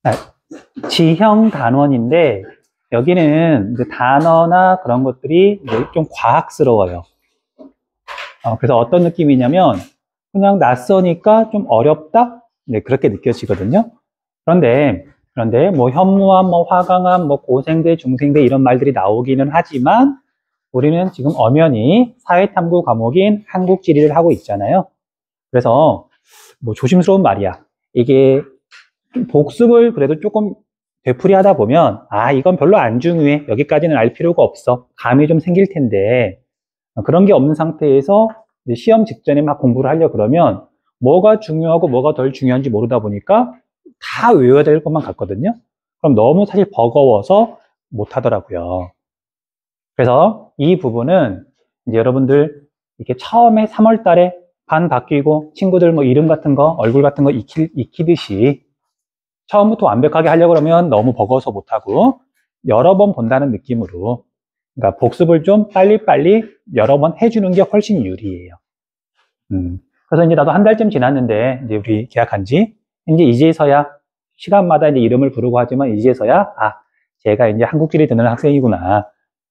아, 지형 단원인데 여기는 이제 단어나 그런 것들이 이제 좀 과학스러워요. 그래서 어떤 느낌이냐면 그냥 낯서니까 좀 어렵다? 네, 그렇게 느껴지거든요. 그런데 뭐 현무암, 뭐 화강암, 뭐 고생대, 중생대 이런 말들이 나오기는 하지만 우리는 지금 엄연히 사회탐구 과목인 한국지리를 하고 있잖아요. 그래서 뭐 조심스러운 말이야. 이게 복습을 그래도 조금 되풀이하다 보면 이건 별로 안 중요해. 여기까지는 알 필요가 없어. 감이 좀 생길 텐데 그런 게 없는 상태에서 이제 시험 직전에 막 공부를 하려고 그러면 뭐가 중요하고 뭐가 덜 중요한지 모르다 보니까 다 외워야 될 것만 같거든요. 그럼 너무 사실 버거워서 못 하더라고요. 그래서 이 부분은 이제 여러분들 이렇게 처음에 3월 달에 반 바뀌고 친구들 뭐 이름 같은 거, 얼굴 같은 거 익히듯이 처음부터 완벽하게 하려고 그러면 너무 버거워서 못하고 여러 번 본다는 느낌으로, 그러니까 복습을 좀 빨리빨리 여러 번 해주는 게 훨씬 유리해요. 그래서 이제 나도 한 달쯤 지났는데 이제 우리 계약한 지 이제서야 시간마다 이제 이름을 부르고 하지만 이제서야 제가 이제 한국지리 듣는 학생이구나.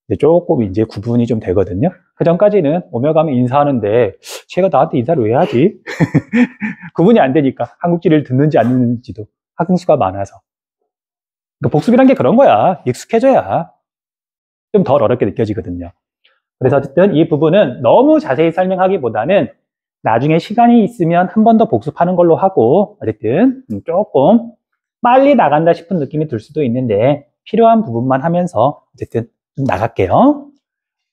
이제 조금 이제 구분이 좀 되거든요. 그 전까지는 오며 가며 인사하는데 제가 나한테 인사를 왜 하지? 구분이 안 되니까 한국지리를 듣는지 안 듣는지도 학생 수가 많아서. 그러니까 복습이란 게 그런 거야. 익숙해져야 좀 덜 어렵게 느껴지거든요. 그래서 어쨌든 이 부분은 너무 자세히 설명하기보다는 나중에 시간이 있으면 한 번 더 복습하는 걸로 하고, 어쨌든 조금 빨리 나간다 싶은 느낌이 들 수도 있는데 필요한 부분만 하면서 어쨌든 좀 나갈게요.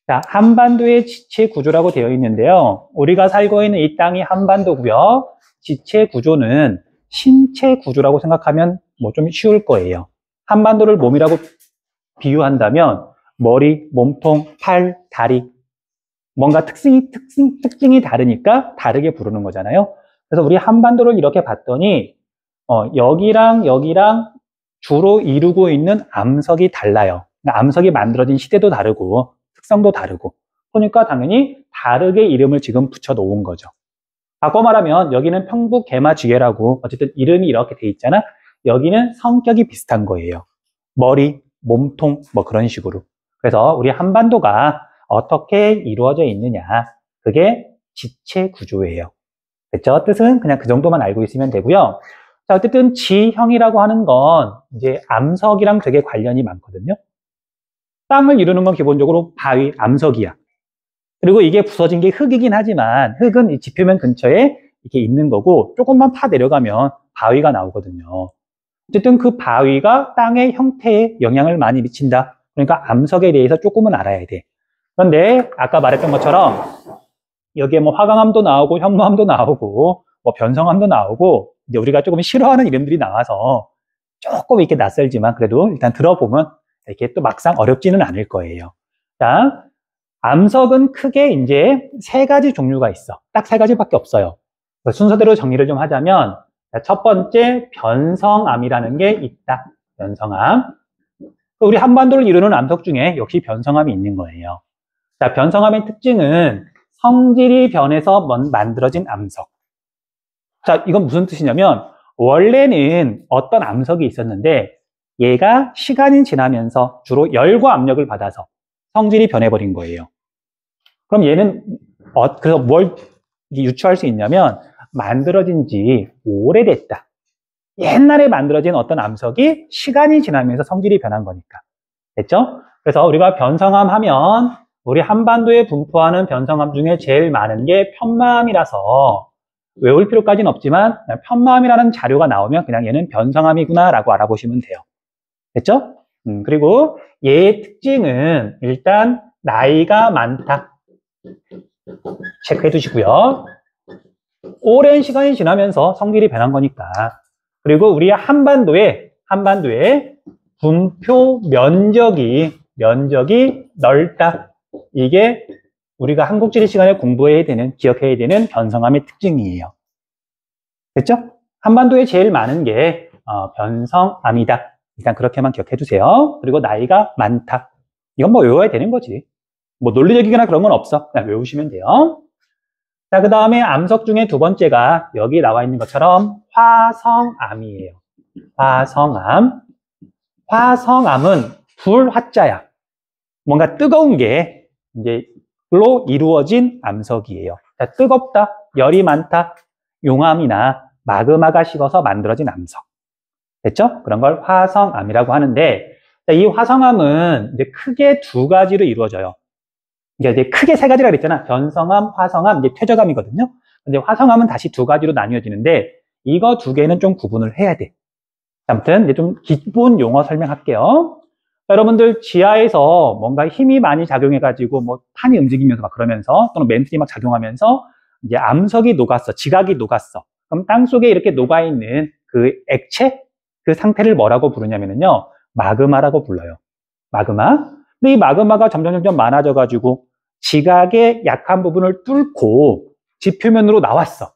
자, 한반도의 지체 구조라고 되어 있는데요. 우리가 살고 있는 이 땅이 한반도고요. 지체 구조는 신체 구조라고 생각하면 뭐 좀 쉬울 거예요. 한반도를 몸이라고 비유한다면 머리, 몸통, 팔, 다리, 뭔가 특징이 다르니까 다르게 부르는 거잖아요. 그래서 우리 한반도를 이렇게 봤더니 여기랑 여기랑 주로 이루고 있는 암석이 달라요. 그러니까 암석이 만들어진 시대도 다르고 특성도 다르고, 그러니까 당연히 다르게 이름을 지금 붙여 놓은 거죠. 바꿔 말하면 여기는 평북 개마쥐개라고 어쨌든 이름이 이렇게 돼 있잖아. 여기는 성격이 비슷한 거예요. 머리, 몸통 뭐 그런 식으로. 그래서 우리 한반도가 어떻게 이루어져 있느냐, 그게 지체 구조예요. 됐죠? 뜻은 그냥 그 정도만 알고 있으면 되고요. 자, 어쨌든 지형이라고 하는 건 이제 암석이랑 되게 관련이 많거든요. 땅을 이루는 건 기본적으로 바위, 암석이야. 그리고 이게 부서진 게 흙이긴 하지만 흙은 이 지표면 근처에 이렇게 있는 거고 조금만 파 내려가면 바위가 나오거든요. 어쨌든 그 바위가 땅의 형태에 영향을 많이 미친다. 그러니까 암석에 대해서 조금은 알아야 돼. 그런데 아까 말했던 것처럼 여기에 뭐 화강암도 나오고 현무암도 나오고 뭐 변성암도 나오고 이제 우리가 조금 싫어하는 이름들이 나와서 조금 이렇게 낯설지만 그래도 일단 들어보면 이렇게 또 막상 어렵지는 않을 거예요. 자, 암석은 크게 이제 3가지 종류가 있어. 딱 3가지밖에 없어요. 순서대로 정리를 좀 하자면 첫 번째 변성암이라는 게 있다. 변성암. 우리 한반도를 이루는 암석 중에 역시 변성암이 있는 거예요. 자, 변성암의 특징은 성질이 변해서 만들어진 암석. 자, 이건 무슨 뜻이냐면 원래는 어떤 암석이 있었는데 얘가 시간이 지나면서 주로 열과 압력을 받아서 성질이 변해버린 거예요. 그럼 얘는 그래서 뭘 유추할 수 있냐면 만들어진 지 오래됐다. 옛날에 만들어진 어떤 암석이 시간이 지나면서 성질이 변한 거니까. 됐죠? 그래서 우리가 변성암 하면 우리 한반도에 분포하는 변성암 중에 제일 많은 게 편마암이라서 외울 필요까지는 없지만 편마암이라는 자료가 나오면 그냥 얘는 변성암이구나 라고 알아보시면 돼요. 됐죠? 그리고 얘의 특징은 일단 나이가 많다. 체크해 두시고요. 오랜 시간이 지나면서 성질이 변한 거니까. 그리고 우리 한반도에 분포 면적이 넓다. 이게 우리가 한국지리 시간에 기억해야 되는 변성암의 특징이에요. 됐죠? 한반도에 제일 많은 게 변성암이다. 일단 그렇게만 기억해 두세요. 그리고 나이가 많다. 이건 뭐 외워야 되는 거지. 뭐 논리적이거나 그런 건 없어. 그냥 외우시면 돼요. 자, 그 다음에 암석 중에 두 번째가 여기 나와 있는 것처럼 화성암이에요. 화성암. 화성암은 불화자야. 뭔가 뜨거운 게 이제로 이루어진 암석이에요. 자, 뜨겁다, 열이 많다, 용암이나 마그마가 식어서 만들어진 암석. 됐죠? 그런 걸 화성암이라고 하는데, 자, 이 화성암은 이제 크게 두 가지로 이루어져요. 이제 크게 세 가지라 그랬잖아. 변성암, 화성암, 이제 퇴적암이거든요. 근데 화성암은 다시 두 가지로 나뉘어지는데, 이거 두 개는 좀 구분을 해야 돼. 아무튼 이제 좀 기본 용어 설명할게요. 자, 여러분들 지하에서 뭔가 힘이 많이 작용해가지고 뭐 판이 움직이면서 막 그러면서 또는 맨틀이 막 작용하면서 이제 암석이 녹았어, 지각이 녹았어. 그럼 땅 속에 이렇게 녹아있는 그 액체, 그 상태를 뭐라고 부르냐면요, 마그마라고 불러요. 마그마. 근데 이 마그마가 점점 많아져가지고 지각의 약한 부분을 뚫고 지표면으로 나왔어.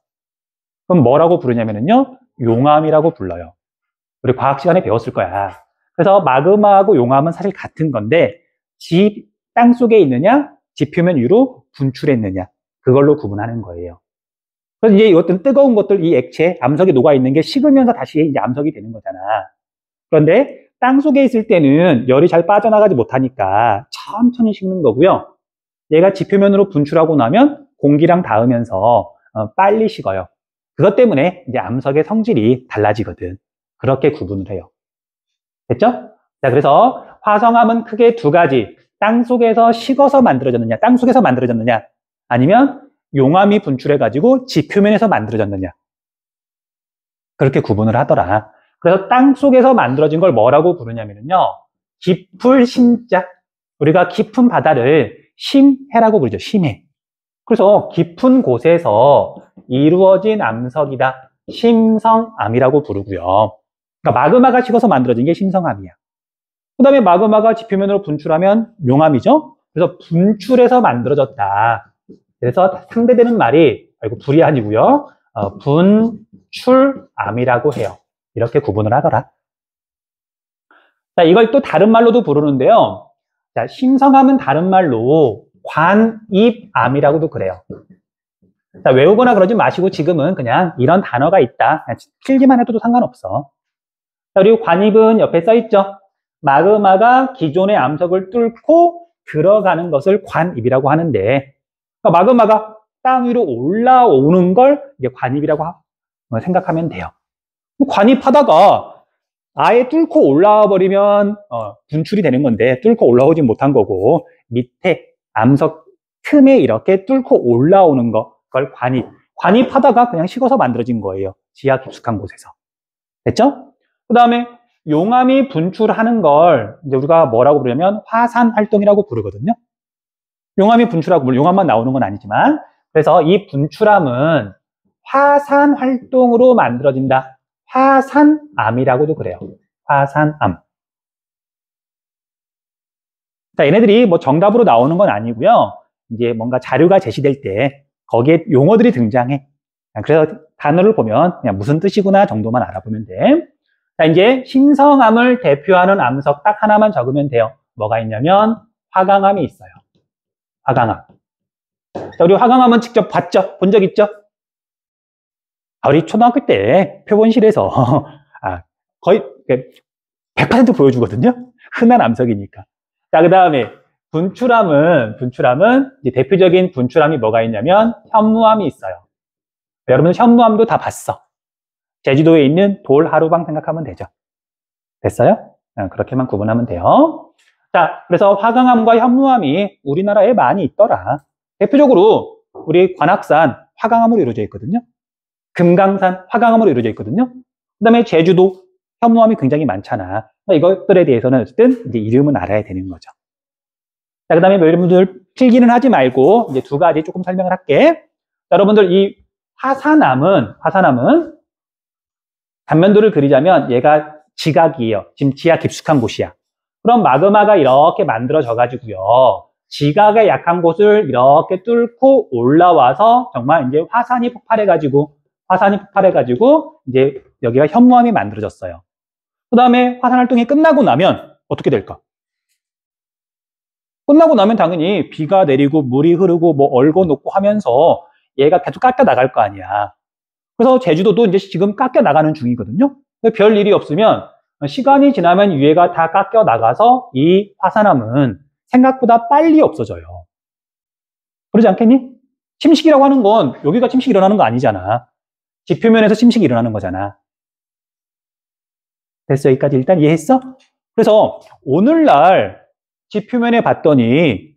그럼 뭐라고 부르냐면요, 용암이라고 불러요. 우리 과학 시간에 배웠을 거야. 그래서 마그마하고 용암은 사실 같은 건데, 땅 속에 있느냐, 지표면 위로 분출했느냐, 그걸로 구분하는 거예요. 그래서 이제 이것들은 뜨거운 것들, 이 액체, 암석이 녹아있는 게 식으면서 다시 이제 암석이 되는 거잖아. 그런데 땅 속에 있을 때는 열이 잘 빠져나가지 못하니까 천천히 식는 거고요. 얘가 지표면으로 분출하고 나면 공기랑 닿으면서 빨리 식어요. 그것 때문에 이제 암석의 성질이 달라지거든. 그렇게 구분을 해요. 됐죠? 자, 그래서 화성암은 크게 두 가지. 땅 속에서 식어서 만들어졌느냐, 땅 속에서 만들어졌느냐, 아니면 용암이 분출해가지고 지표면에서 만들어졌느냐. 그렇게 구분을 하더라. 그래서 땅 속에서 만들어진 걸 뭐라고 부르냐면요, 깊을 심자. 우리가 깊은 바다를 심해라고 부르죠. 심해. 그래서 깊은 곳에서 이루어진 암석이다. 심성암이라고 부르고요. 그러니까 마그마가 식어서 만들어진 게 심성암이야. 그 다음에 마그마가 지표면으로 분출하면 용암이죠. 그래서 분출해서 만들어졌다. 그래서 상대되는 말이, 아이고 불이 아니고요, 분출암이라고 해요. 이렇게 구분을 하더라. 자, 이걸 또 다른 말로도 부르는데요. 자, 심성암은 다른 말로 관입암이라고도 그래요. 자, 외우거나 그러지 마시고 지금은 그냥 이런 단어가 있다, 그냥 필기만 해도 상관없어. 자, 그리고 관입은 옆에 써있죠. 마그마가 기존의 암석을 뚫고 들어가는 것을 관입이라고 하는데, 그러니까 마그마가 땅 위로 올라오는 걸 이제 관입이라고 생각하면 돼요. 관입하다가 아예 뚫고 올라와 버리면 분출이 되는 건데, 뚫고 올라오지 못한 거고, 밑에 암석 틈에 이렇게 뚫고 올라오는 거, 그걸 관입. 관입하다가 그냥 식어서 만들어진 거예요. 지하 깊숙한 곳에서. 됐죠? 그 다음에 용암이 분출하는 걸 이제 우리가 뭐라고 부르냐면 화산 활동이라고 부르거든요. 용암이 분출하고, 물론 용암만 나오는 건 아니지만, 그래서 이 분출암은 화산 활동으로 만들어진다. 화산암이라고도 그래요. 화산암. 자, 얘네들이 뭐 정답으로 나오는 건 아니고요. 이제 뭔가 자료가 제시될 때 거기에 용어들이 등장해. 그래서 단어를 보면 그냥 무슨 뜻이구나 정도만 알아보면 돼. 자, 이제 심성암을 대표하는 암석 딱 하나만 적으면 돼요. 뭐가 있냐면 화강암이 있어요. 화강암. 자, 우리 화강암은 직접 봤죠? 본 적 있죠? 우리 초등학교 때 표본실에서 거의 100% 보여주거든요. 흔한 암석이니까. 자, 그 다음에 분출암은 이제 대표적인 분출암이 뭐가 있냐면 현무암이 있어요. 여러분 현무암도 다 봤어. 제주도에 있는 돌하루방 생각하면 되죠. 됐어요? 그렇게만 구분하면 돼요. 자, 그래서 화강암과 현무암이 우리나라에 많이 있더라. 대표적으로 우리 관악산 화강암으로 이루어져 있거든요. 금강산 화강암으로 이루어져 있거든요. 그 다음에 제주도 현무암이 굉장히 많잖아. 이것들에 대해서는 어쨌든 이제 이름은 알아야 되는 거죠. 자, 그 다음에 여러분들 필기는 하지 말고 이제 두 가지 조금 설명을 할게. 자, 여러분들 이 화산암은 단면도를 그리자면 얘가 지각이에요. 지금 지하 깊숙한 곳이야. 그럼 마그마가 이렇게 만들어져 가지고요, 지각의 약한 곳을 이렇게 뚫고 올라와서 정말 이제 화산이 폭발해 가지고 이제 여기가 현무암이 만들어졌어요. 그 다음에 화산 활동이 끝나고 나면 어떻게 될까? 끝나고 나면 당연히 비가 내리고 물이 흐르고 뭐 얼고 녹고 하면서 얘가 계속 깎여 나갈 거 아니야. 그래서 제주도도 이제 지금 깎여 나가는 중이거든요. 별 일이 없으면 시간이 지나면 위에가 다 깎여 나가서 이 화산암은 생각보다 빨리 없어져요. 그러지 않겠니? 침식이라고 하는 건 여기가 침식이 일어나는 거 아니잖아. 지표면에서 침식이 일어나는 거잖아. 됐어? 여기까지 일단 이해했어? 그래서 오늘날 지표면에 봤더니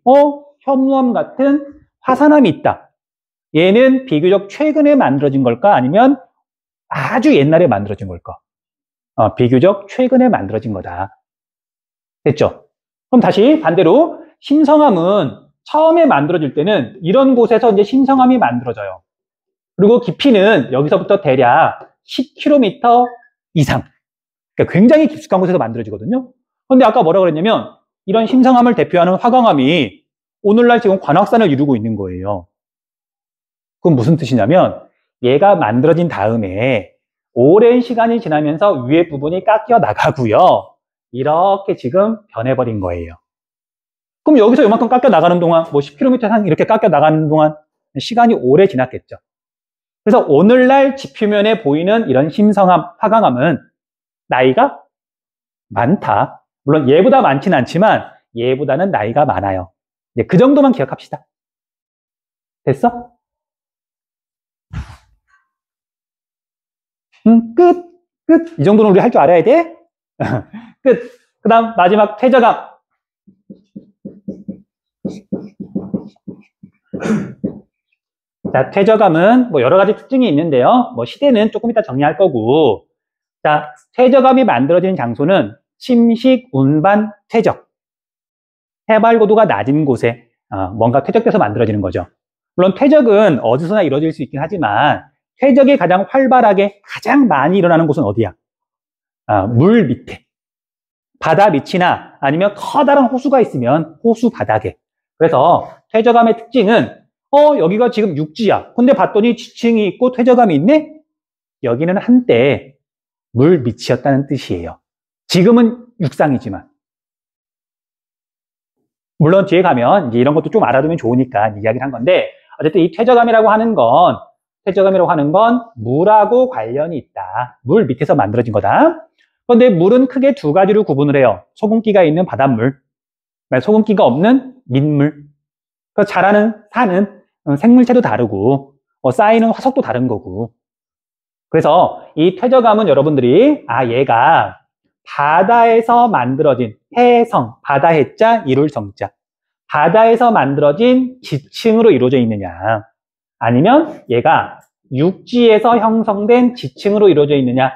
현무암 같은 화산암이 있다. 얘는 비교적 최근에 만들어진 걸까? 아니면 아주 옛날에 만들어진 걸까? 비교적 최근에 만들어진 거다. 됐죠? 그럼 다시 반대로 심성암은 처음에 만들어질 때는 이런 곳에서 이제 심성암이 만들어져요. 그리고 깊이는 여기서부터 대략 10km 이상. 그러니까 굉장히 깊숙한 곳에서 만들어지거든요. 그런데 아까 뭐라고 그랬냐면 이런 심성암을 대표하는 화강암이 오늘날 지금 관악산을 이루고 있는 거예요. 그건 무슨 뜻이냐면 얘가 만들어진 다음에 오랜 시간이 지나면서 위에 부분이 깎여 나가고요. 이렇게 지금 변해버린 거예요. 그럼 여기서 이만큼 깎여 나가는 동안 뭐 10km 상 이렇게 깎여 나가는 동안 시간이 오래 지났겠죠. 그래서 오늘날 지표면에 보이는 이런 심성암, 화강암은 나이가 많다. 물론 얘보다 많지는 않지만 얘보다는 나이가 많아요. 이제 그 정도만 기억합시다. 됐어? 끝. 이 정도는 우리 할 줄 알아야 돼. 끝. 그 다음 마지막 퇴적암. 자, 퇴적암은 뭐 여러 가지 특징이 있는데요. 뭐 시대는 조금 이따 정리할 거고. 자, 퇴적암이 만들어지는 장소는 침식, 운반, 퇴적. 해발 고도가 낮은 곳에 뭔가 퇴적돼서 만들어지는 거죠. 물론 퇴적은 어디서나 이루어질 수 있긴 하지만 퇴적이 가장 활발하게 가장 많이 일어나는 곳은 어디야? 물 밑에. 바다 밑이나 아니면 커다란 호수가 있으면 호수 바닥에. 그래서 퇴적암의 특징은 여기가 지금 육지야. 근데 봤더니 지층이 있고 퇴적암이 있네? 여기는 한때 물 밑이었다는 뜻이에요. 지금은 육상이지만. 물론 뒤에 가면 이제 이런 것도 좀 알아두면 좋으니까 이야기를 한 건데 어쨌든 이 퇴적암이라고 하는 건 물하고 관련이 있다. 물 밑에서 만들어진 거다. 그런데 물은 크게 두 가지로 구분을 해요. 소금기가 있는 바닷물, 소금기가 없는 민물. 그래서 자라는 사는 생물체도 다르고 쌓이는 화석도 다른 거고. 그래서 이 퇴적암은 여러분들이 얘가 바다에서 만들어진 해성, 바다 해자, 이룰 성자. 바다에서 만들어진 지층으로 이루어져 있느냐. 아니면 얘가 육지에서 형성된 지층으로 이루어져 있느냐.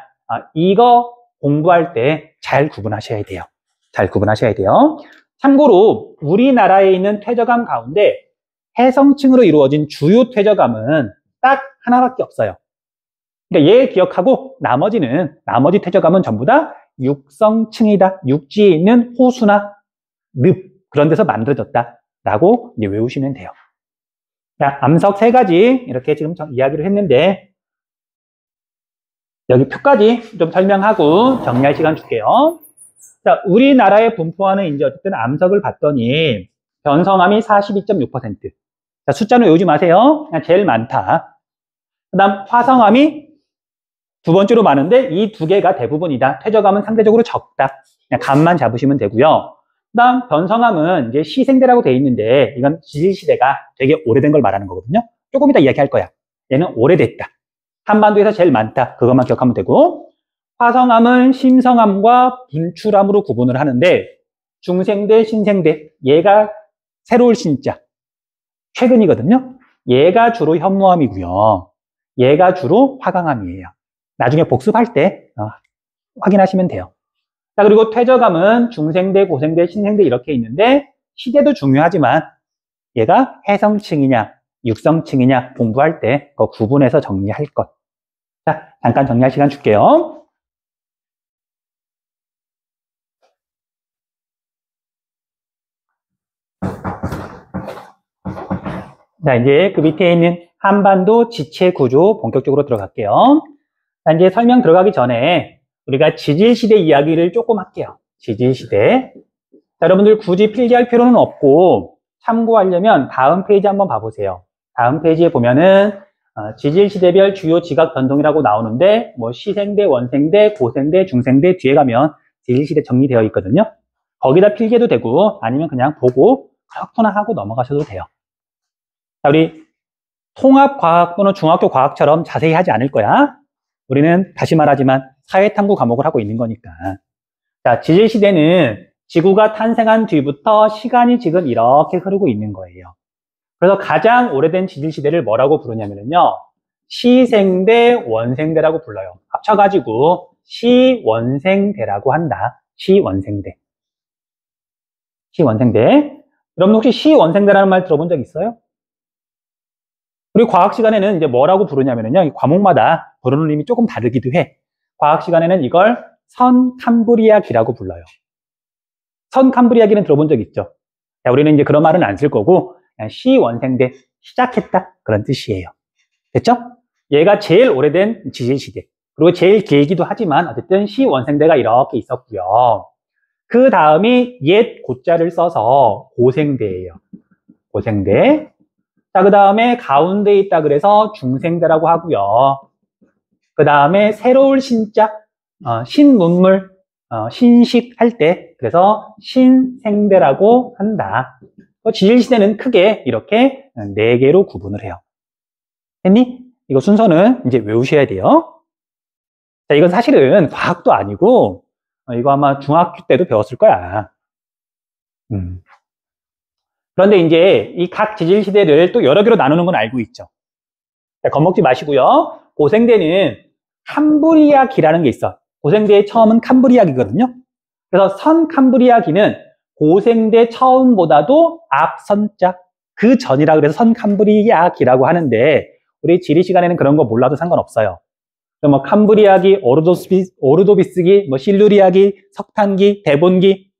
이거 공부할 때 잘 구분하셔야 돼요. 잘 구분하셔야 돼요. 참고로 우리나라에 있는 퇴적암 가운데 해성층으로 이루어진 주요 퇴적암은 딱 하나밖에 없어요. 그러니까 얘 기억하고 나머지 퇴적암은 전부 다 육성층이다. 육지에 있는 호수나 늪 그런 데서 만들어졌다라고 이제 외우시면 돼요. 자, 암석 3가지 이렇게 지금 이야기를 했는데 여기 표까지 좀 설명하고 정리할 시간 줄게요. 자, 우리나라에 분포하는 이제 어쨌든 암석을 봤더니 변성암이 42.6%. 자, 숫자는 외우지 마세요. 그냥 제일 많다. 그다음 화성암이 두 번째로 많은데 이 두 개가 대부분이다. 퇴적암은 상대적으로 적다. 그냥 감만 잡으시면 되고요. 그다음 변성암은 이제 시생대라고 돼 있는데 이건 지질시대가 되게 오래된 걸 말하는 거거든요. 조금 이따 이야기할 거야. 얘는 오래됐다. 한반도에서 제일 많다. 그것만 기억하면 되고 화성암은 심성암과 분출암으로 구분을 하는데 중생대, 신생대 얘가 새로울 신자 최근이거든요. 얘가 주로 현무암이고요. 얘가 주로 화강암이에요. 나중에 복습할 때 확인하시면 돼요. 자, 그리고 퇴적암은 중생대, 고생대, 신생대 이렇게 있는데 시대도 중요하지만 얘가 해성층이냐 육성층이냐 공부할 때 그 구분해서 정리할 것. 자, 잠깐 정리할 시간 줄게요. 자, 이제 그 밑에 있는 한반도 지체 구조 본격적으로 들어갈게요. 자, 이제 설명 들어가기 전에 우리가 지질시대 이야기를 조금 할게요. 지질시대. 자, 여러분들 굳이 필기할 필요는 없고 참고하려면 다음 페이지 한번 봐보세요. 다음 페이지에 보면은 지질시대별 주요 지각 변동이라고 나오는데 뭐 시생대, 원생대, 고생대, 중생대 뒤에 가면 지질시대 정리되어 있거든요. 거기다 필기해도 되고 아니면 그냥 보고 그렇구나 하고 넘어가셔도 돼요. 자, 우리 통합과학 또는 중학교 과학처럼 자세히 하지 않을 거야. 우리는 다시 말하지만 사회탐구 과목을 하고 있는 거니까. 자, 지질시대는 지구가 탄생한 뒤부터 시간이 지금 이렇게 흐르고 있는 거예요. 그래서 가장 오래된 지질시대를 뭐라고 부르냐면요. 시생대, 원생대라고 불러요. 합쳐가지고 시원생대라고 한다. 시원생대. 시원생대. 여러분 혹시 시원생대라는 말 들어본 적 있어요? 우리 과학 시간에는 이제 뭐라고 부르냐면요. 이 과목마다 부르는 이름이 조금 다르기도 해. 과학 시간에는 이걸 선캄브리아기라고 불러요. 선캄브리아기는 들어본 적 있죠? 자, 우리는 이제 그런 말은 안 쓸 거고, 그냥 시원생대, 시작했다. 그런 뜻이에요. 됐죠? 얘가 제일 오래된 지질시대. 그리고 제일 길기도 하지만, 어쨌든 시원생대가 이렇게 있었고요. 그 다음이 옛 고자를 써서 고생대예요. 고생대. 자, 그 다음에 가운데 있다 그래서 중생대라고 하고요. 그 다음에 새로울 신자, 신문물, 신식 할 때, 그래서 신생대라고 한다. 지질시대는 크게 이렇게 4개로 구분을 해요. 했니? 이거 순서는 이제 외우셔야 돼요. 자, 이건 사실은 과학도 아니고, 이거 아마 중학교 때도 배웠을 거야. 그런데 이제 이 각 지질시대를 또 여러 개로 나누는 건 알고 있죠. 자, 겁먹지 마시고요. 고생대는 캄브리아기라는 게 있어. 고생대의 처음은 캄브리아기거든요. 그래서 선캄브리아기는 고생대 처음보다도 앞선자, 그 전이라 그래서 선캄브리아기라고 하는데 우리 지리 시간에는 그런 거 몰라도 상관없어요. 뭐 캄브리아기, 오르도비스기, 뭐 실루리아기, 석탄기, 데본기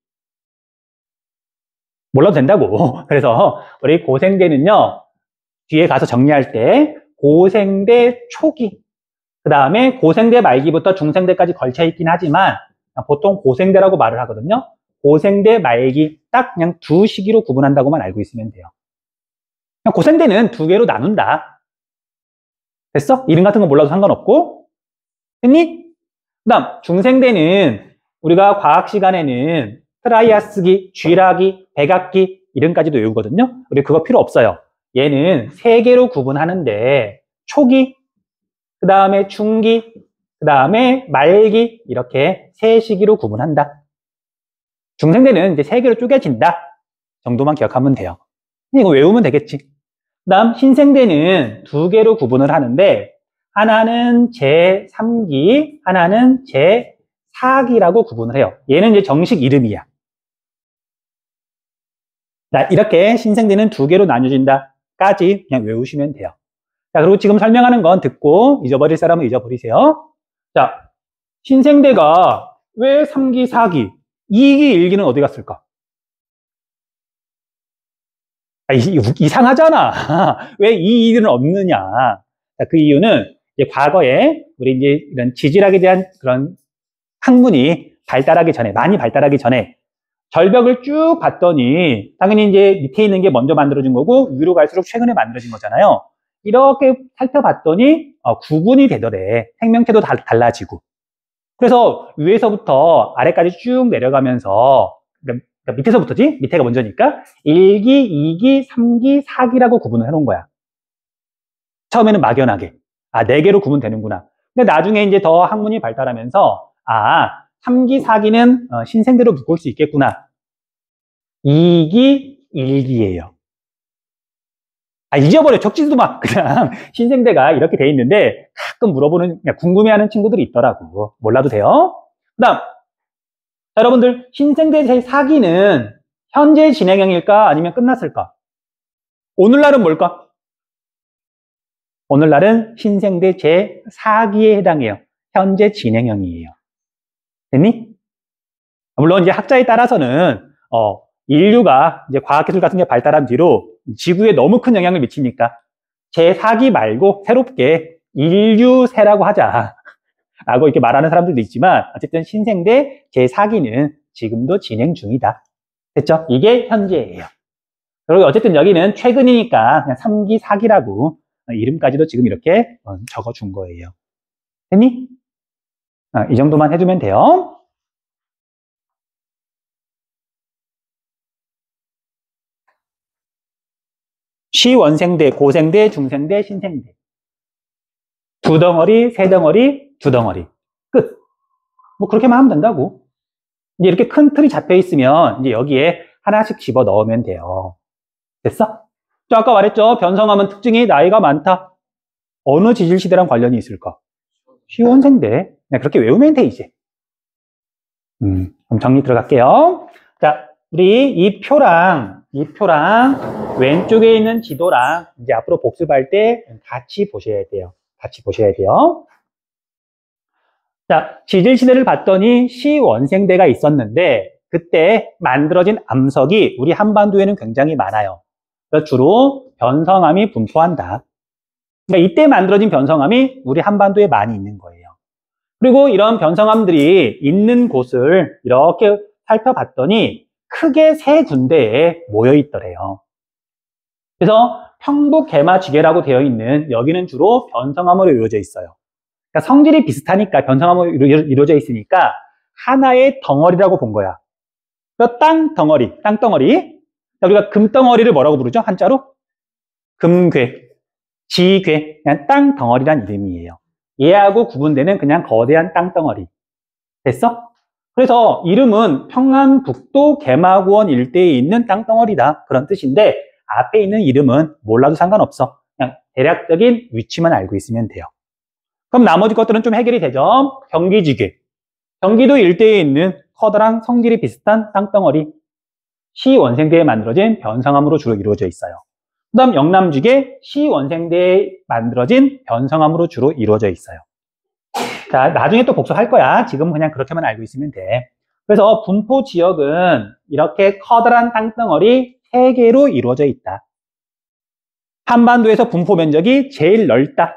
몰라도 된다고. 그래서 우리 고생대는요, 뒤에 가서 정리할 때 고생대 초기, 그 다음에 고생대 말기부터 중생대까지 걸쳐 있긴 하지만 보통 고생대라고 말을 하거든요. 고생대 말기 딱 그냥 2시기로 구분한다고만 알고 있으면 돼요. 그냥 고생대는 2개로 나눈다. 됐어? 이름 같은 거 몰라도 상관없고. 됐니? 그 다음 중생대는 우리가 과학 시간에는 트라이아스기, 쥐라기, 백악기 이름까지도 외우거든요. 우리 그거 필요 없어요. 얘는 3개로 구분하는데 초기, 그 다음에 중기, 그 다음에 말기 이렇게 3시기로 구분한다. 중생대는 이제 3개로 쪼개진다 정도만 기억하면 돼요. 이거 외우면 되겠지. 그 다음 신생대는 2개로 구분을 하는데 하나는 제3기, 하나는 제4기라고 구분을 해요. 얘는 이제 정식 이름이야. 자, 이렇게 신생대는 2개로 나뉘어진다까지 그냥 외우시면 돼요. 자, 그리고 지금 설명하는 건 듣고 잊어버릴 사람은 잊어버리세요. 자, 신생대가 왜 3기, 4기, 2기, 1기는 어디 갔을까? 이상하잖아. 왜 이 일은 없느냐? 자, 그 이유는 이제 과거에 우리 이제 이런 지질학에 대한 그런 학문이 발달하기 전에, 많이 발달하기 전에 절벽을 쭉 봤더니 당연히 이제 밑에 있는 게 먼저 만들어진 거고 위로 갈수록 최근에 만들어진 거잖아요. 이렇게 살펴봤더니 구분이 되더래. 생명체도 달라지고. 그래서 위에서부터 아래까지 쭉 내려가면서 그러니까 밑에서부터지? 밑에가 먼저니까 1기, 2기, 3기, 4기라고 구분을 해놓은 거야. 처음에는 막연하게 4개로 구분되는구나. 근데 나중에 이제 더 학문이 발달하면서 3기, 4기는 신생대로 묶을 수 있겠구나. 2기, 1기예요. 잊어버려. 적지도 마. 그냥 신생대가 이렇게 돼 있는데 가끔 물어보는, 궁금해하는 친구들이 있더라고. 몰라도 돼요. 그 다음, 여러분들 신생대 제4기는 현재 진행형일까 아니면 끝났을까? 오늘날은 뭘까? 오늘날은 신생대 제4기에 해당해요. 현재 진행형이에요. 됐니? 물론 이제 학자에 따라서는 인류가 이제 과학기술 같은 게 발달한 뒤로 지구에 너무 큰 영향을 미치니까 제4기 말고 새롭게 인류세라고 하자 라고 이렇게 말하는 사람들도 있지만 어쨌든 신생대 제4기는 지금도 진행 중이다. 됐죠? 이게 현재예요. 그리고 어쨌든 여기는 최근이니까 그냥 3기, 4기라고 이름까지도 지금 이렇게 적어준 거예요. 됐니? 이 정도만 해주면 돼요. 시원생대, 고생대, 중생대, 신생대. 두 덩어리, 세 덩어리, 두 덩어리. 끝. 뭐 그렇게만 하면 된다고. 이제 이렇게 큰 틀이 잡혀 있으면 이제 여기에 하나씩 집어 넣으면 돼요. 됐어? 저 아까 말했죠. 변성함은 특징이 나이가 많다. 어느 지질시대랑 관련이 있을까? 시원생대. 그냥 그렇게 외우면 돼, 이제. 그럼 정리 들어갈게요. 자, 우리 이 표랑 왼쪽에 있는 지도랑 이제 앞으로 복습할 때 같이 보셔야 돼요. 같이 보셔야 돼요. 자, 지질시대를 봤더니 시원생대가 있었는데 그때 만들어진 암석이 우리 한반도에는 굉장히 많아요. 그래서 주로 변성암이 분포한다. 그러니까 이때 만들어진 변성암이 우리 한반도에 많이 있는 거예요. 그리고 이런 변성암들이 있는 곳을 이렇게 살펴봤더니 크게 세 군데에 모여 있더래요. 그래서 평북 개마지계라고 되어 있는 여기는 주로 변성암으로 이루어져 있어요. 그러니까 성질이 비슷하니까 변성암으로 이루어져 있으니까 하나의 덩어리라고 본 거야. 땅덩어리. 우리가 금덩어리를 뭐라고 부르죠? 한자로? 금괴, 지괴, 그냥 땅덩어리란 이름이에요. 얘하고 구분되는 그냥 거대한 땅덩어리. 됐어? 그래서 이름은 평안북도 개마고원 일대에 있는 땅덩어리다. 그런 뜻인데 앞에 있는 이름은 몰라도 상관없어. 그냥 대략적인 위치만 알고 있으면 돼요. 그럼 나머지 것들은 좀 해결이 되죠. 경기지괴. 경기도 일대에 있는 커다란 성질이 비슷한 땅덩어리. 시원생대에 만들어진 변성암으로 주로 이루어져 있어요. 그 다음 영남지계, 시원생대에 만들어진 변성암으로 주로 이루어져 있어요. 자, 나중에 또 복습할 거야. 지금 그냥 그렇게만 알고 있으면 돼. 그래서 분포 지역은 이렇게 커다란 땅덩어리 3개로 이루어져 있다. 한반도에서 분포 면적이 제일 넓다.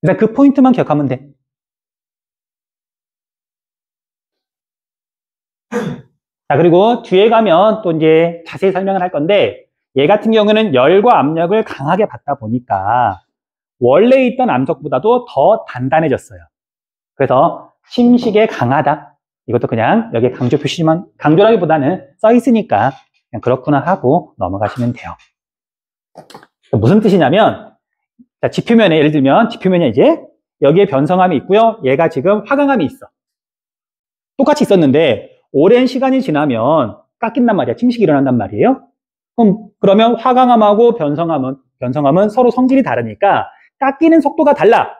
그래서 그 포인트만 기억하면 돼. 자, 그리고 뒤에 가면 또 이제 자세히 설명을 할 건데 얘 같은 경우는 열과 압력을 강하게 받다 보니까 원래 있던 암석보다도 더 단단해졌어요. 그래서 침식에 강하다. 이것도 그냥 여기에 강조 표시만, 강조라기보다는 써 있으니까 그냥 그렇구나 하고 넘어가시면 돼요. 무슨 뜻이냐면, 자, 지표면에, 예를 들면 지표면에 이제 여기에 변성암이 있고요. 얘가 지금 화강암이 있어. 똑같이 있었는데 오랜 시간이 지나면 깎인단 말이야. 침식이 일어난단 말이에요. 그러면 화강암하고 변성암은 서로 성질이 다르니까 깎이는 속도가 달라.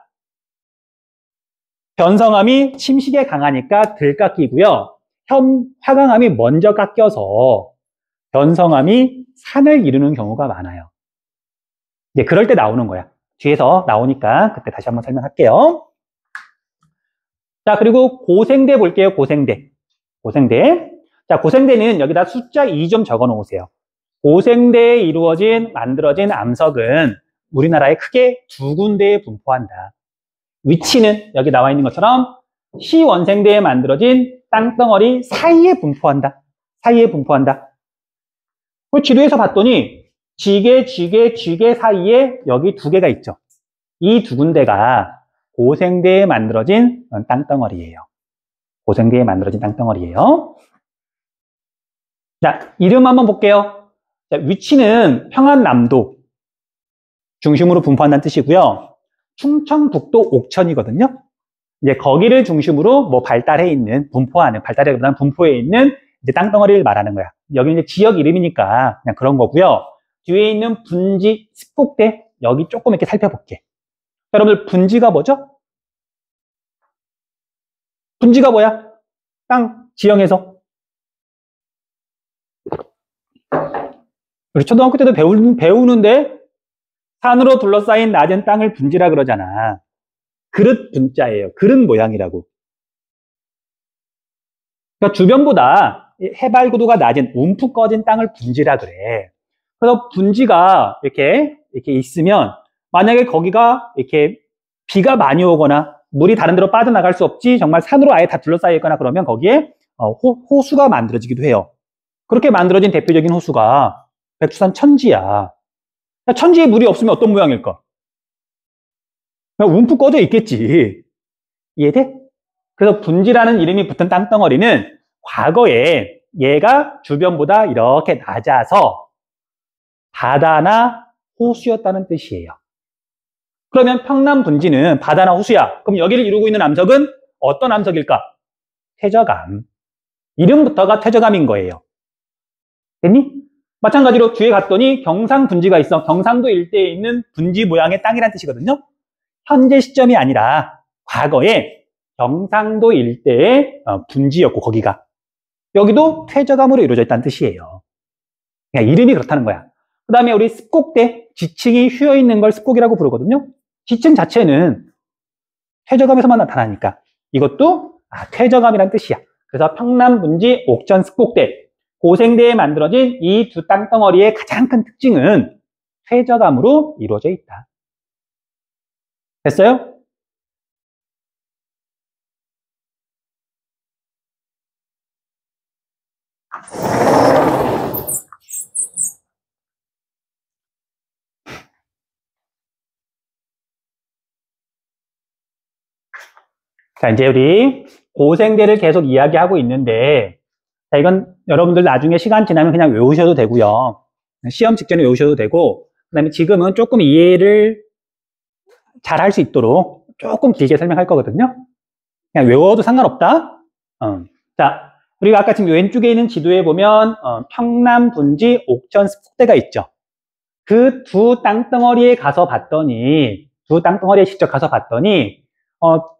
변성암이 침식에 강하니까 덜 깎이고요. 화강암이 먼저 깎여서 변성암이 산을 이루는 경우가 많아요. 이제 그럴 때 나오는 거야. 뒤에서 나오니까 그때 다시 한번 설명할게요. 자, 그리고 고생대 볼게요. 고생대. 자, 고생대는 여기다 숫자 2 좀 적어 놓으세요. 고생대에 만들어진 암석은 우리나라에 크게 2군데에 분포한다. 위치는 여기 나와 있는 것처럼 시원생대에 만들어진 땅덩어리 사이에 분포한다. 지도에서 봤더니 지계 사이에 여기 2개가 있죠. 이 2군데가 고생대에 만들어진 땅덩어리예요. 자, 이름 한번 볼게요. 자, 위치는 평안남도 중심으로 분포한다는 뜻이고요. 충청북도 옥천이거든요. 이제 거기를 중심으로 뭐 발달해 있는, 발달하기보다는 분포해 있는 이제 땅덩어리를 말하는 거야. 여기는 이제 지역 이름이니까 그냥 그런 거고요. 뒤에 있는 분지, 습곡대, 여기 조금 이렇게 살펴볼게. 여러분들, 분지가 뭐죠? 분지가 뭐야? 땅, 지형에서. 우리 초등학교 때도 배우는데 산으로 둘러싸인 낮은 땅을 분지라 그러잖아. 그릇 분자예요. 그릇 모양이라고. 그러니까 주변보다 해발 고도가 낮은 움푹 꺼진 땅을 분지라 그래. 그래서 분지가 이렇게 있으면 만약에 거기가 이렇게 비가 많이 오거나 물이 다른 데로 빠져나갈 수 없지, 정말 산으로 아예 다 둘러싸여 있거나 그러면 거기에 호수가 만들어지기도 해요. 그렇게 만들어진 대표적인 호수가 백두산 천지야. 천지에 물이 없으면 어떤 모양일까? 그냥 움푹 꺼져 있겠지. 이해돼? 그래서 분지라는 이름이 붙은 땅덩어리는 과거에 얘가 주변보다 이렇게 낮아서 바다나 호수였다는 뜻이에요. 그러면 평남 분지는 바다나 호수야. 그럼 여기를 이루고 있는 암석은 어떤 암석일까? 퇴적암. 이름부터가 퇴적암인 거예요. 됐니? 마찬가지로 뒤에 갔더니 경상 분지가 있어. 경상도 일대에 있는 분지 모양의 땅이란 뜻이거든요. 현재 시점이 아니라 과거에 경상도 일대의 분지였고 거기가. 여기도 퇴적암으로 이루어져 있다는 뜻이에요. 그냥 이름이 그렇다는 거야. 그 다음에 우리 습곡대, 지층이 휘어있는 걸 습곡이라고 부르거든요. 지층 자체는 퇴적암에서만 나타나니까 이것도 퇴적암이란 뜻이야. 그래서 평남 분지 옥천 습곡대, 고생대에 만들어진 이 두 땅덩어리의 가장 큰 특징은 퇴적암으로 이루어져 있다. 됐어요? 자, 이제 우리 고생대를 계속 이야기하고 있는데, 자, 이건 여러분들 나중에 시간 지나면 그냥 외우셔도 되고요. 시험 직전에 외우셔도 되고, 그 다음에 지금은 조금 이해를 잘 할 수 있도록 조금 길게 설명할 거거든요. 그냥 외워도 상관없다. 자, 우리가 아까 지금 왼쪽에 있는 지도에 보면 평남 분지 옥천 습곡대가 있죠. 그 두 땅덩어리에 가서 봤더니, 두 땅덩어리에 직접 가서 봤더니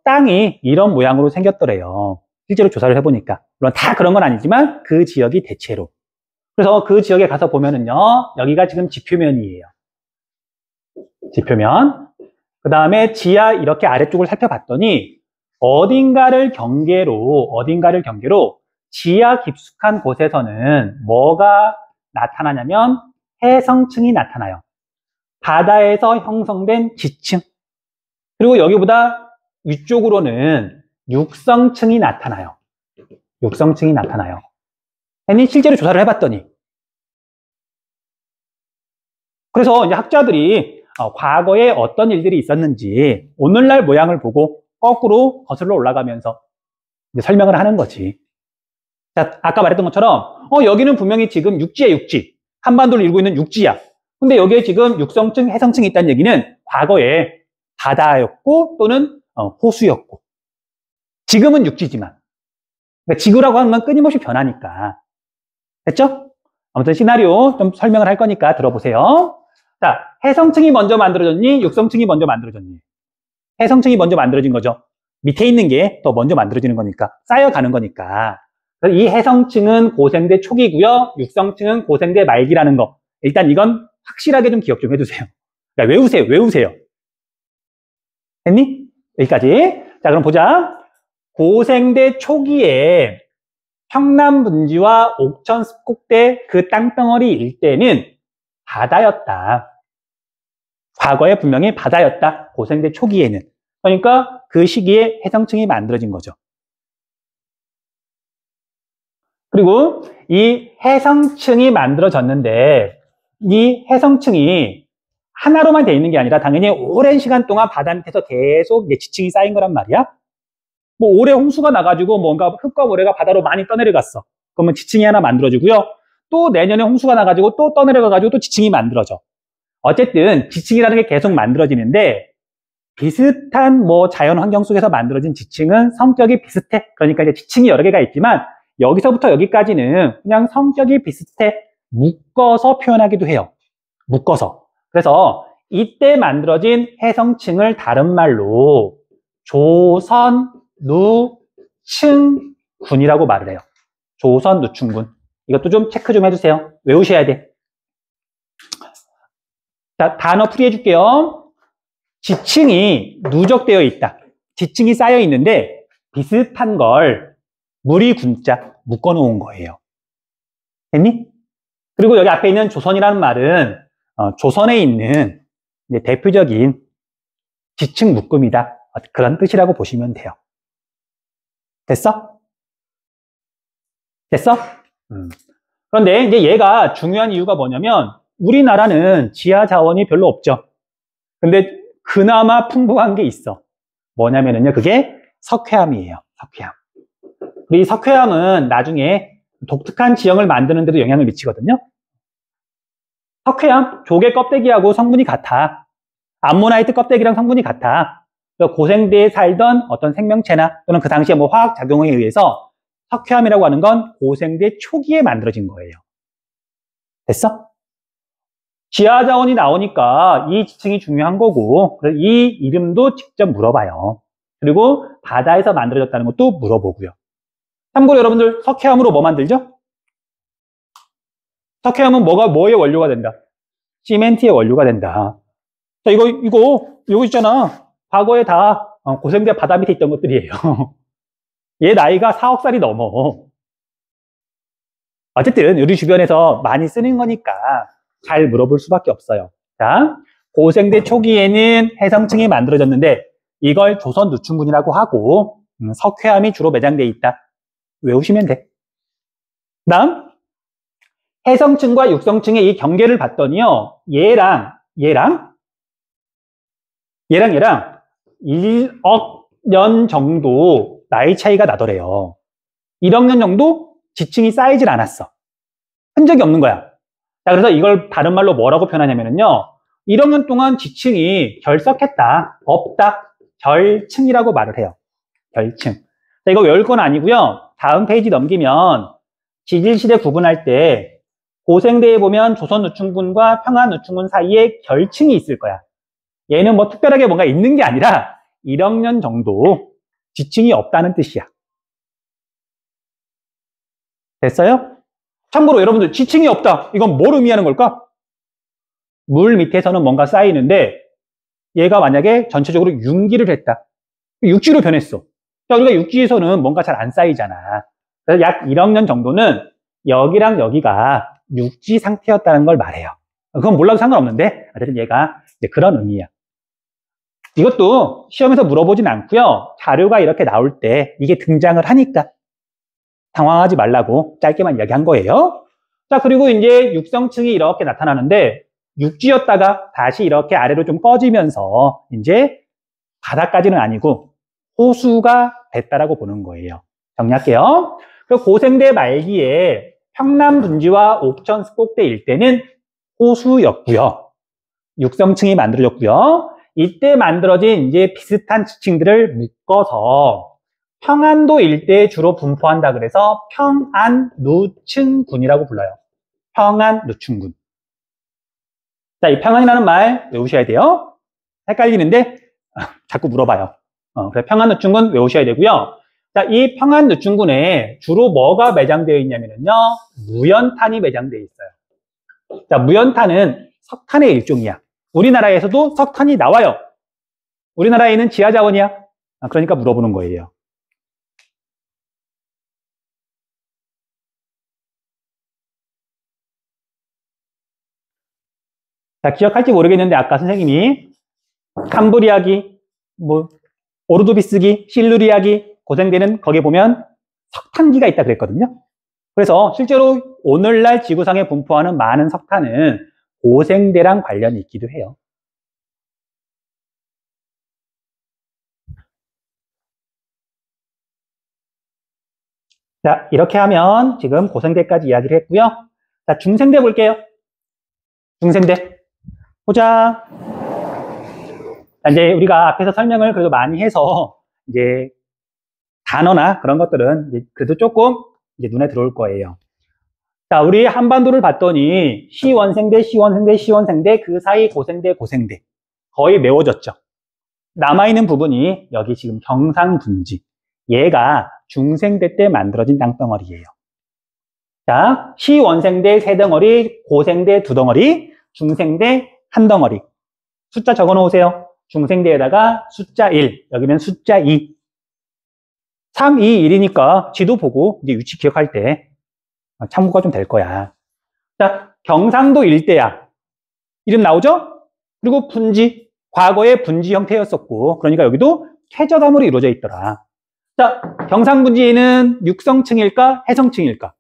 땅이 이런 모양으로 생겼더래요. 실제로 조사를 해보니까. 물론 다 그런 건 아니지만 그 지역이 대체로. 그래서 그 지역에 가서 보면은요, 여기가 지금 지표면이에요. 지표면. 그 다음에 지하 이렇게 아래쪽을 살펴봤더니 어딘가를 경계로 지하 깊숙한 곳에서는 뭐가 나타나냐면 해성층이 나타나요. 바다에서 형성된 지층. 그리고 여기보다 위쪽으로는 육성층이 나타나요. 육성층이 나타나요. 아니, 실제로 조사를 해봤더니. 그래서 이제 학자들이 과거에 어떤 일들이 있었는지 오늘날 모양을 보고 거꾸로 거슬러 올라가면서 이제 설명을 하는 거지. 자, 아까 말했던 것처럼 여기는 분명히 지금 육지야, 육지. 한반도를 이루고 있는 육지야. 근데 여기에 지금 육성층, 해성층이 있다는 얘기는 과거에 바다였고 또는 호수였고 지금은 육지지만 그러니까 지구라고 하는 건 끊임없이 변하니까. 됐죠? 아무튼 시나리오 좀 설명을 할 거니까 들어보세요. 자, 해성층이 먼저 만들어졌니? 육성층이 먼저 만들어졌니? 해성층이 먼저 만들어진 거죠. 밑에 있는 게 더 먼저 만들어지는 거니까 쌓여가는 거니까. 그래서 이 해성층은 고생대 초기고요. 육성층은 고생대 말기라는 거. 일단 이건 확실하게 좀 기억 좀 해두세요. 그러니까 외우세요. 됐니? 여기까지. 자, 그럼 보자. 고생대 초기에 평남 분지와 옥천 습곡대 그 땅덩어리 일대는 바다였다. 과거에 분명히 바다였다. 고생대 초기에는. 그러니까 그 시기에 해성층이 만들어진 거죠. 그리고 이 해성층이 만들어졌는데 이 해성층이 하나로만 되어 있는 게 아니라 당연히 오랜 시간 동안 바다 밑에서 계속 지층이 쌓인 거란 말이야. 뭐 올해 홍수가 나가지고 뭔가 흙과 모래가 바다로 많이 떠내려갔어. 그러면 지층이 하나 만들어지고요. 또 내년에 홍수가 나가지고 또 떠내려가가지고 또 지층이 만들어져. 어쨌든 지층이라는 게 계속 만들어지는데 비슷한 뭐 자연 환경 속에서 만들어진 지층은 성격이 비슷해. 그러니까 이제 지층이 여러 개가 있지만 여기서부터 여기까지는 그냥 성격이 비슷해. 묶어서 표현하기도 해요. 묶어서. 그래서 이때 만들어진 해성층을 다른 말로 조선누층군이라고 말을 해요. 조선누층군. 이것도 좀 체크 좀 해주세요. 외우셔야 돼. 자, 단어 풀이해 줄게요. 지층이 누적되어 있다. 지층이 쌓여 있는데 비슷한 걸 무리군자 묶어 놓은 거예요. 됐니? 그리고 여기 앞에 있는 조선이라는 말은 조선에 있는 이제 대표적인 지층 묶음이다. 그런 뜻이라고 보시면 돼요. 됐어? 됐어? 그런데 이제 얘가 중요한 이유가 뭐냐면 우리나라는 지하 자원이 별로 없죠. 근데 그나마 풍부한 게 있어. 뭐냐면은요, 그게 석회암이에요. 석회암. 이 석회암은 나중에 독특한 지형을 만드는 데도 영향을 미치거든요. 석회암, 조개 껍데기하고 성분이 같아. 암모나이트 껍데기랑 성분이 같아. 고생대에 살던 어떤 생명체나 또는 그 당시에 뭐 화학작용에 의해서 석회암이라고 하는 건 고생대 초기에 만들어진 거예요. 됐어? 지하 자원이 나오니까 이 지층이 중요한 거고, 그래서 이 이름도 직접 물어봐요. 그리고 바다에서 만들어졌다는 것도 물어보고요. 참고로 여러분들, 석회암으로 뭐 만들죠? 석회암은 뭐의 원료가 된다? 시멘트의 원료가 된다. 자, 이거 있잖아. 과거에 다 고생대 바다 밑에 있던 것들이에요. 얘 나이가 4억 살이 넘어. 어쨌든 우리 주변에서 많이 쓰는 거니까 잘 물어볼 수밖에 없어요. 자, 고생대 초기에는 해성층이 만들어졌는데 이걸 조선 누충군이라고 하고 석회암이 주로 매장되어 있다. 외우시면 돼. 다음, 해성층과 육성층의 이 경계를 봤더니요, 얘랑 1억 년 정도 나이 차이가 나더래요. 1억 년 정도 지층이 쌓이질 않았어. 흔적이 없는 거야. 자, 그래서 이걸 다른 말로 뭐라고 표현하냐면요, 1억 년 동안 지층이 결석했다, 없다, 결층이라고 말을 해요. 결층. 자, 이거 외울 건 아니고요. 다음 페이지 넘기면 지질시대 구분할 때 고생대에 보면 조선누충군과 평안누충군 사이에 결층이 있을 거야. 얘는 뭐 특별하게 뭔가 있는 게 아니라 1억 년 정도 지층이 없다는 뜻이야. 됐어요? 참고로 여러분들, 지층이 없다. 이건 뭘 의미하는 걸까? 물 밑에서는 뭔가 쌓이는데 얘가 만약에 전체적으로 융기를 했다. 육지로 변했어. 자, 우리가 육지에서는 뭔가 잘 안 쌓이잖아. 그래서 약 1억 년 정도는 여기랑 여기가 육지 상태였다는 걸 말해요. 그건 몰라도 상관없는데 어쨌든 얘가 이제 그런 의미야. 이것도 시험에서 물어보진 않고요. 자료가 이렇게 나올 때 이게 등장을 하니까 당황하지 말라고 짧게만 이야기한 거예요. 자, 그리고 이제 육성층이 이렇게 나타나는데 육지였다가 다시 이렇게 아래로 좀 꺼지면서 이제 바다까지는 아니고 호수가 됐다라고 보는 거예요. 정리할게요. 고생대 말기에 평남 분지와 옥천 습곡대 일대는 호수였고요. 육성층이 만들어졌고요. 이때 만들어진 이제 비슷한 지층들을 묶어서 평안도 일대에 주로 분포한다 그래서 평안누층군이라고 불러요. 평안누층군. 자, 이 평안이라는 말 외우셔야 돼요. 헷갈리는데 자꾸 물어봐요. 그래서 평안누층군 외우셔야 되고요. 자, 이 평안누층군에 주로 뭐가 매장되어 있냐면요, 무연탄이 매장되어 있어요. 자, 무연탄은 석탄의 일종이야. 우리나라에서도 석탄이 나와요. 우리나라에는 지하 자원이야. 그러니까 물어보는 거예요. 자, 기억할지 모르겠는데 아까 선생님이 캄브리아기, 오르도비스기, 실루리아기, 고생대는 거기에 보면 석탄기가 있다 그랬거든요. 그래서 실제로 오늘날 지구상에 분포하는 많은 석탄은 고생대랑 관련이 있기도 해요. 자, 이렇게 하면 지금 고생대까지 이야기를 했고요. 자, 중생대 볼게요. 중생대. 보자. 자, 이제 우리가 앞에서 설명을 그래도 많이 해서 이제 단어나 그런 것들은 이제 그래도 조금 이제 눈에 들어올 거예요. 자, 우리 한반도를 봤더니 시원생대, 시원생대, 시원생대, 그 사이 고생대, 고생대 거의 메워졌죠. 남아있는 부분이 여기 지금 경상분지. 얘가 중생대 때 만들어진 땅덩어리예요. 자, 시원생대 3덩어리, 고생대 2덩어리, 중생대 1덩어리. 숫자 적어 놓으세요. 중생대에다가 숫자 1, 여기는 숫자 2. 3, 2, 1이니까 지도 보고 이제 위치 기억할 때 참고가 좀 될 거야. 자, 경상도 일대야. 이름 나오죠? 그리고 분지, 과거에 분지 형태였었고, 그러니까 여기도 쾌적암으로 이루어져 있더라. 자, 경상분지에는 육성층일까, 해성층일까?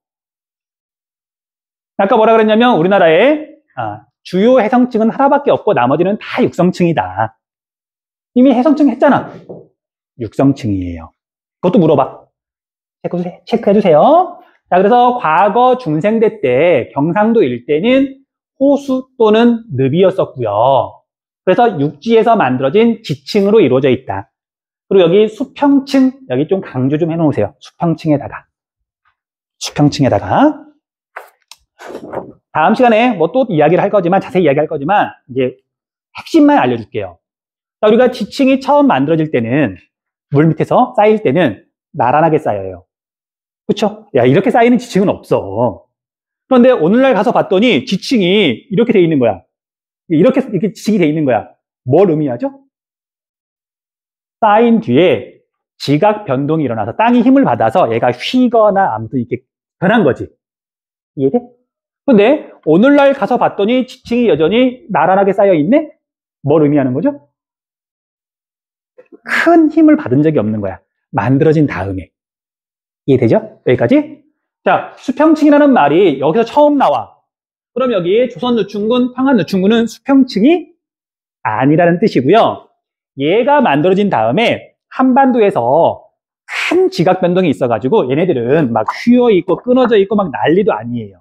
아까 뭐라 그랬냐면 우리나라에 주요 해성층은 하나밖에 없고 나머지는 다 육성층이다. 이미 해성층 했잖아. 육성층이에요. 그것도 물어봐. 체크해주세요. 자, 그래서 과거 중생대 때 경상도 일대는 호수 또는 늪이었었고요. 그래서 육지에서 만들어진 지층으로 이루어져 있다. 그리고 여기 수평층, 여기 좀 강조 좀 해놓으세요. 수평층에다가. 다음 시간에 뭐 또 이야기를 할 거지만, 자세히 이야기할 거지만, 이제 핵심만 알려줄게요. 자, 우리가 지층이 처음 만들어질 때는, 물 밑에서 쌓일 때는 나란하게 쌓여요. 그쵸? 야, 이렇게 쌓이는 지층은 없어. 그런데 오늘날 가서 봤더니 지층이 이렇게 돼 있는 거야. 이렇게 지층이 돼 있는 거야. 뭘 의미하죠? 쌓인 뒤에 지각 변동이 일어나서 땅이 힘을 받아서 얘가 휘거나 아무튼 이렇게 변한 거지. 이해돼? 근데 오늘날 가서 봤더니 지층이 여전히 나란하게 쌓여 있네? 뭘 의미하는 거죠? 큰 힘을 받은 적이 없는 거야. 만들어진 다음에. 이해되죠? 여기까지? 자, 수평층이라는 말이 여기서 처음 나와. 그럼 여기 조선노충군, 평안노충군은 수평층이 아니라는 뜻이고요. 얘가 만들어진 다음에 한반도에서 큰 지각 변동이 있어가지고 얘네들은 막 휘어 있고 끊어져 있고 막 난리도 아니에요.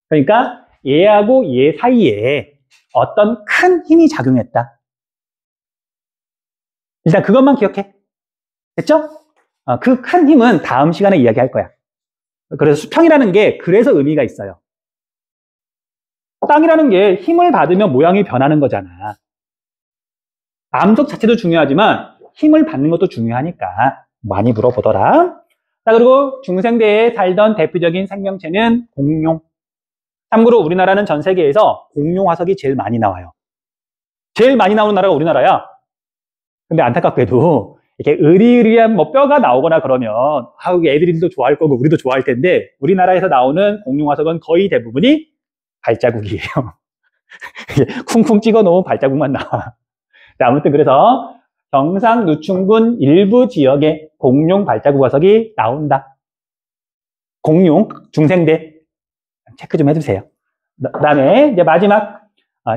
그러니까 얘하고 얘 사이에 어떤 큰 힘이 작용했다. 일단 그것만 기억해. 됐죠? 그 큰 힘은 다음 시간에 이야기할 거야. 그래서 수평이라는 게 그래서 의미가 있어요. 땅이라는 게 힘을 받으면 모양이 변하는 거잖아. 암석 자체도 중요하지만 힘을 받는 것도 중요하니까 많이 물어보더라. 자, 그리고 중생대에 살던 대표적인 생명체는 공룡. 참고로 우리나라는 전 세계에서 공룡 화석이 제일 많이 나와요. 제일 많이 나오는 나라가 우리나라야. 근데 안타깝게도 이렇게 으리으리한 뭐 뼈가 나오거나 그러면 애들도 좋아할 거고 우리도 좋아할 텐데 우리나라에서 나오는 공룡 화석은 거의 대부분이 발자국이에요. 쿵쿵 찍어 놓은 발자국만 나와. 자, 아무튼 그래서 경상노충군 일부 지역에 공룡 발자국 화석이 나온다. 공룡 중생대 체크 좀 해주세요. 그 다음에 이제 마지막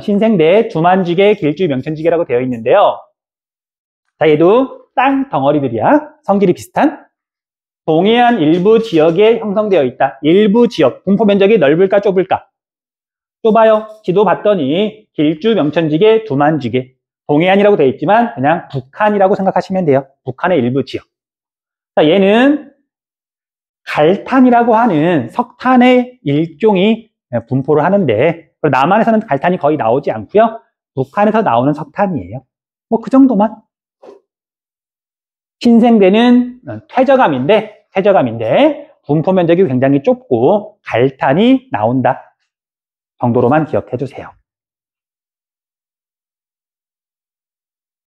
신생대 두만지계, 길주, 명천지계라고 되어 있는데요. 자, 얘도 땅 덩어리들이야. 성질이 비슷한. 동해안 일부 지역에 형성되어 있다. 일부 지역. 분포 면적이 넓을까 좁을까? 좁아요. 지도 봤더니 길주, 명천지계, 두만지계. 동해안이라고 되어 있지만 그냥 북한이라고 생각하시면 돼요. 북한의 일부 지역. 자, 얘는 갈탄이라고 하는 석탄의 일종이 분포를 하는데 남한에서는 갈탄이 거의 나오지 않고요. 북한에서 나오는 석탄이에요. 뭐 그 정도만. 신생대는 퇴저감인데 분포 면적이 굉장히 좁고 갈탄이 나온다 정도로만 기억해 주세요.